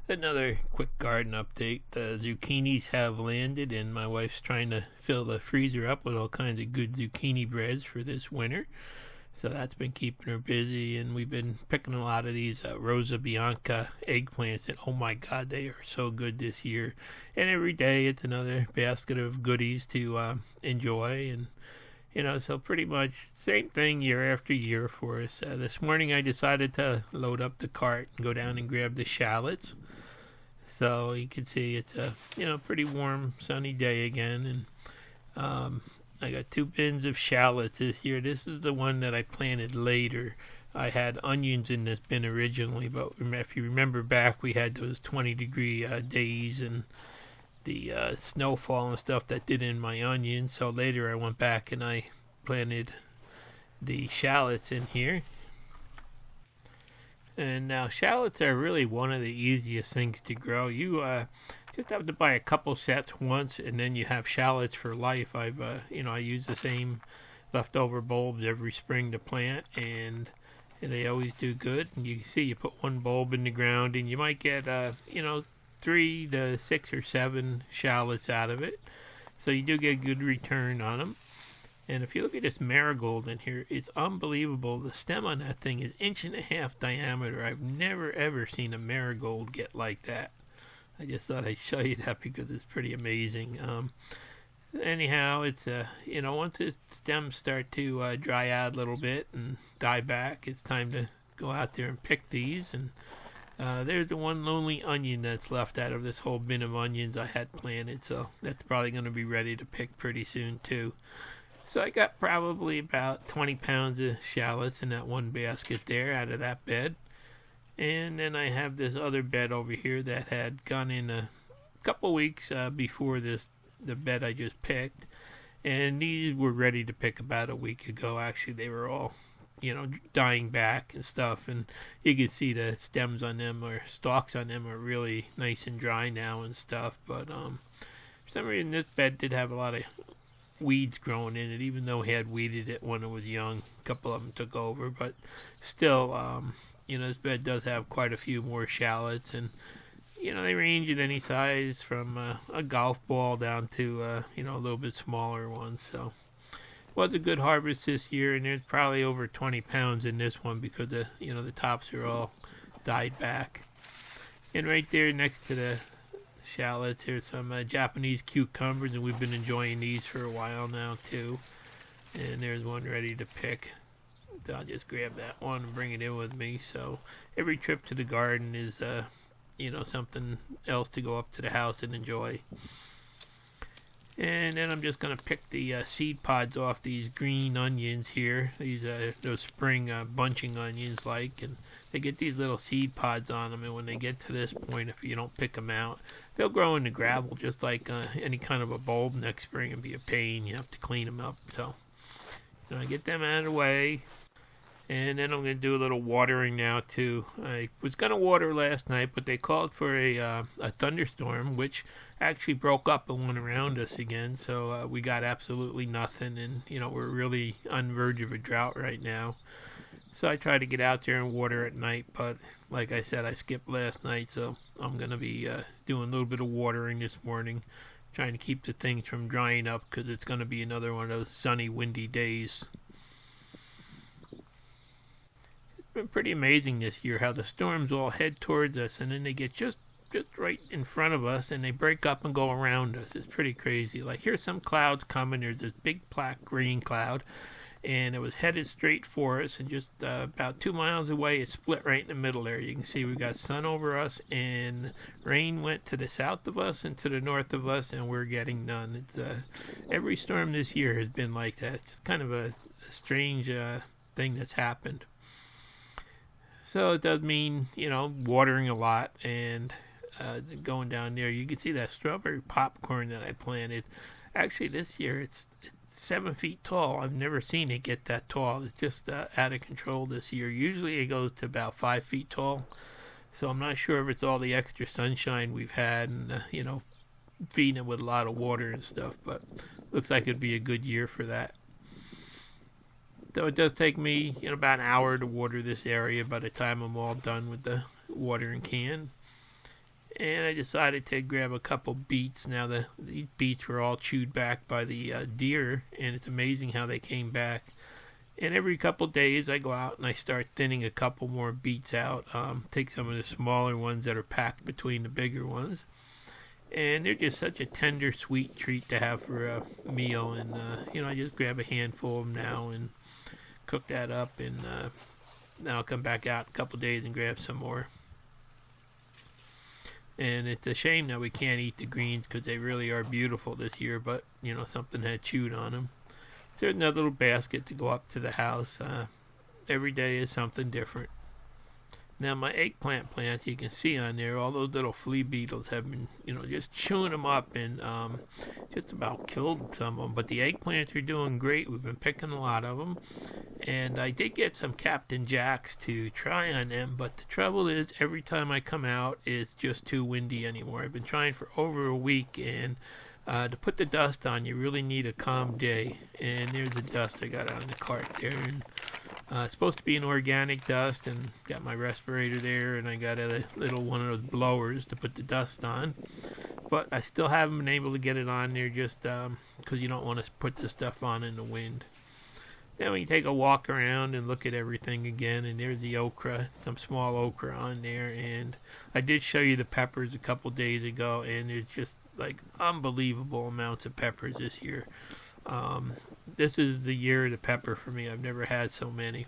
Another quick garden update. The zucchinis have landed, and my wife's trying to fill the freezer up with all kinds of good zucchini breads for this winter. So that's been keeping her busy, and we've been picking a lot of these Rosa Bianca eggplants, and oh my god, they are so good this year. And every day it's another basket of goodies to enjoy, and so pretty much same thing year after year for us. This morning I decided to load up the cart and go down and grab the shallots. So you can see it's a pretty warm, sunny day again, and I got 2 bins of shallots this year. This is the one that I planted later. I had onions in this bin originally, but if you remember back, we had those 20-degree days and the snowfall and stuff that did in my onions. So later I went back and I planted the shallots in here. And now shallots are really one of the easiest things to grow. You just have to buy a couple sets once, and then you have shallots for life. I use the same leftover bulbs every spring to plant, and they always do good. And you can see you put one bulb in the ground, and you might get 3 to 6 or 7 shallots out of it. So you do get a good return on them. And if you look at this marigold in here, it's unbelievable. The stem on that thing is 1.5 inches diameter. I've never ever seen a marigold get like that. I just thought I'd show you that because it's pretty amazing. Anyhow, it's once the stems start to dry out a little bit and die back, it's time to go out there and pick these. And there's the one lonely onion that's left out of this whole bin of onions I had planted, so that's probably going to be ready to pick pretty soon too. So I got probably about 20 pounds of shallots in that one basket there out of that bed. And then I have this other bed over here that had gone in a couple weeks before the bed I just picked. And these were ready to pick about a week ago. Actually, they were all, dying back and stuff. And you can see the stems on them or stalks on them are really nice and dry now and stuff. But for some reason, this bed did have a lot of weeds growing in it, even though he had weeded it when it was young. A couple of them took over, but still, this bed does have quite a few more shallots, and they range in any size from a golf ball down to a little bit smaller ones. So it was a good harvest this year, and there's probably over 20 pounds in this one because the tops are all died back. And right there next to the shallots, here's some Japanese cucumbers, and we've been enjoying these for a while now too. And there's one ready to pick, so I'll just grab that one and bring it in with me. So every trip to the garden is something else to go up to the house and enjoy. And then I'm just going to pick the seed pods off these green onions here. These those spring bunching onions, and they get these little seed pods on them. And when they get to this point, if you don't pick them out, they'll grow in the gravel just like any kind of a bulb next spring and be a pain. You have to clean them up. So I get them out of the way. And then I'm going to do a little watering now too. I was going to water last night, but they called for a thunderstorm, which actually broke up and went around us again. So we got absolutely nothing, and we're really on the verge of a drought right now. So I try to get out there and water at night, but like I said, I skipped last night, so I'm going to be doing a little bit of watering this morning, trying to keep the things from drying up because it's going to be another one of those sunny, windy days. Been pretty amazing this year how the storms all head towards us, and then they get just right in front of us, and they break up and go around us. It's pretty crazy. Like, here's some clouds coming. There's this big black green cloud, and it was headed straight for us, and just about 2 miles away, it split right in the middle there. You can see we got sun over us, and rain went to the south of us and to the north of us, and we're getting none. It's every storm this year has been like that. It's just kind of a strange thing that's happened. So it does mean, watering a lot and going down there. You can see that strawberry popcorn that I planted. Actually, this year it's 7 feet tall. I've never seen it get that tall. It's just out of control this year. Usually it goes to about 5 feet tall. So I'm not sure if it's all the extra sunshine we've had and, feeding it with a lot of water and stuff. But looks like it'd be a good year for that. So it does take me about an hour to water this area by the time I'm all done with the watering can. And I decided to grab a couple beets. Now these beets were all chewed back by the deer, and it's amazing how they came back. And every couple days I go out and I start thinning a couple more beets out. Take some of the smaller ones that are packed between the bigger ones. And they're just such a tender, sweet treat to have for a meal. And, I just grab a handful of them now and cook that up. And then I'll come back out in a couple days and grab some more. And it's a shame that we can't eat the greens because they really are beautiful this year. But, something had chewed on them. So there's another little basket to go up to the house. Every day is something different. Now my eggplant plants, you can see on there, all those little flea beetles have been, just chewing them up and just about killed some of them. But the eggplants are doing great. We've been picking a lot of them. And I did get some Captain Jacks to try on them. But the trouble is, every time I come out, it's just too windy anymore. I've been trying for over a week, and to put the dust on, you really need a calm day. And there's the dust I got on the cart there. And it's supposed to be an organic dust, and got my respirator there, and I got a little one of those blowers to put the dust on. But I still haven't been able to get it on there just because you don't want to put this stuff on in the wind. Then we can take a walk around and look at everything again, and there's the okra, some small okra on there. And I did show you the peppers a couple days ago, and there's just like unbelievable amounts of peppers this year. This is the year of the pepper for me. I've never had so many.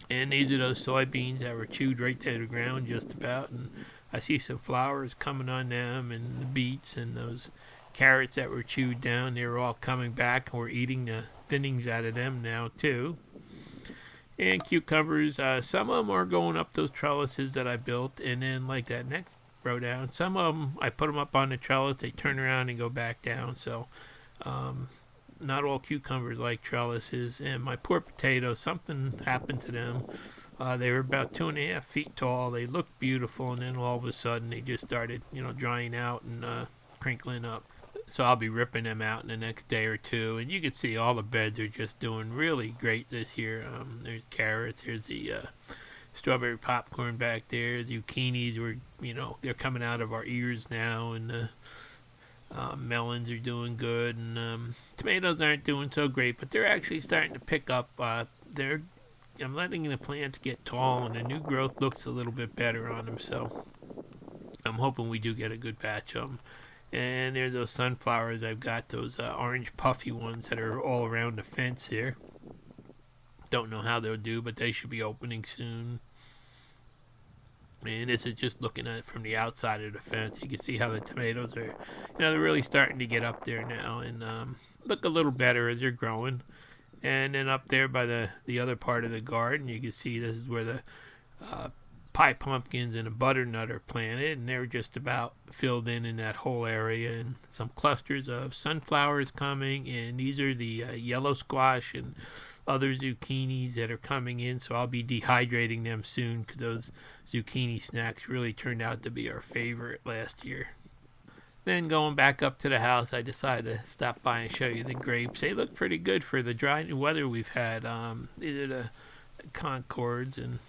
And these are those soybeans that were chewed right to the ground just about. And I see some flowers coming on them, and the beets and those carrots that were chewed down. They're all coming back, and we're eating the thinnings out of them now too. And cucumbers, some of them are going up those trellises that I built. And then like that next row down, some of them, I put them up on the trellis. They turn around and go back down. So not all cucumbers like trellises. And my poor potatoes, something happened to them. They were about 2.5 feet tall. They looked beautiful, and then all of a sudden they just started, drying out and crinkling up. So I'll be ripping them out in the next day or two. And you can see all the beds are just doing really great this year. There's carrots. There's the strawberry popcorn back there. Zucchinis were, they're coming out of our ears now, and melons are doing good, and tomatoes aren't doing so great, but they're actually starting to pick up. I'm letting the plants get tall, and the new growth looks a little bit better on them, so I'm hoping we do get a good batch of them. And there's those sunflowers. I've got those orange puffy ones that are all around the fence here. Don't know how they'll do, but they should be opening soon. And this is just looking at it from the outside of the fence. You can see how the tomatoes are, they're really starting to get up there now and look a little better as they're growing. And then up there by the other part of the garden, you can see this is where the pie pumpkins and a butternut are planted, and they're just about filled in that whole area. And some clusters of sunflowers coming, and these are the yellow squash and other zucchinis that are coming in, so I'll be dehydrating them soon because those zucchini snacks really turned out to be our favorite last year. Then going back up to the house, I decided to stop by and show you the grapes. They look pretty good for the dry weather we've had. These are the Concords, and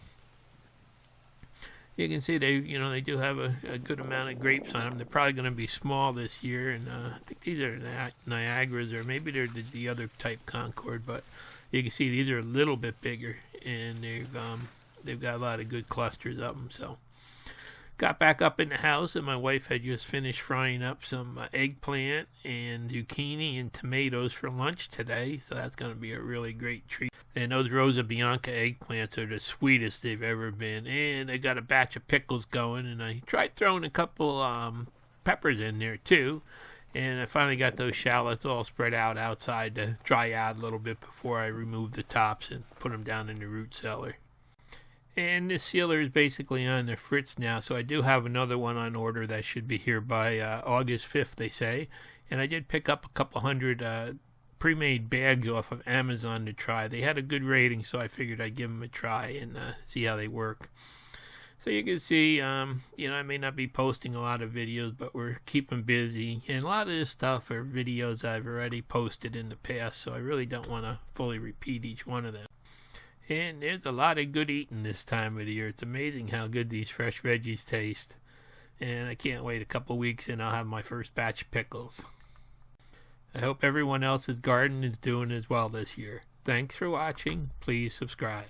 you can see they do have a good amount of grapes on them. They're probably going to be small this year, and I think these are Niagaras, or maybe they're the other type Concord, but you can see these are a little bit bigger, and they've got a lot of good clusters of them. So got back up in the house, and my wife had just finished frying up some eggplant and zucchini and tomatoes for lunch today, so that's going to be a really great treat. And those Rosa Bianca eggplants are the sweetest they've ever been. And I got a batch of pickles going, and I tried throwing a couple peppers in there too. And I finally got those shallots all spread out outside to dry out a little bit before I remove the tops and put them down in the root cellar. And this sealer is basically on the fritz now, so I do have another one on order that should be here by August 5th, they say. And I did pick up a couple hundred pre-made bags off of Amazon to try. They had a good rating, so I figured I'd give them a try and see how they work. So you can see, I may not be posting a lot of videos, but we're keeping busy. And a lot of this stuff are videos I've already posted in the past, so I really don't want to fully repeat each one of them. And there's a lot of good eating this time of the year. It's amazing how good these fresh veggies taste. and I can't wait a couple weeks and I'll have my first batch of pickles. I hope everyone else's garden is doing as well this year. Thanks for watching. Please subscribe.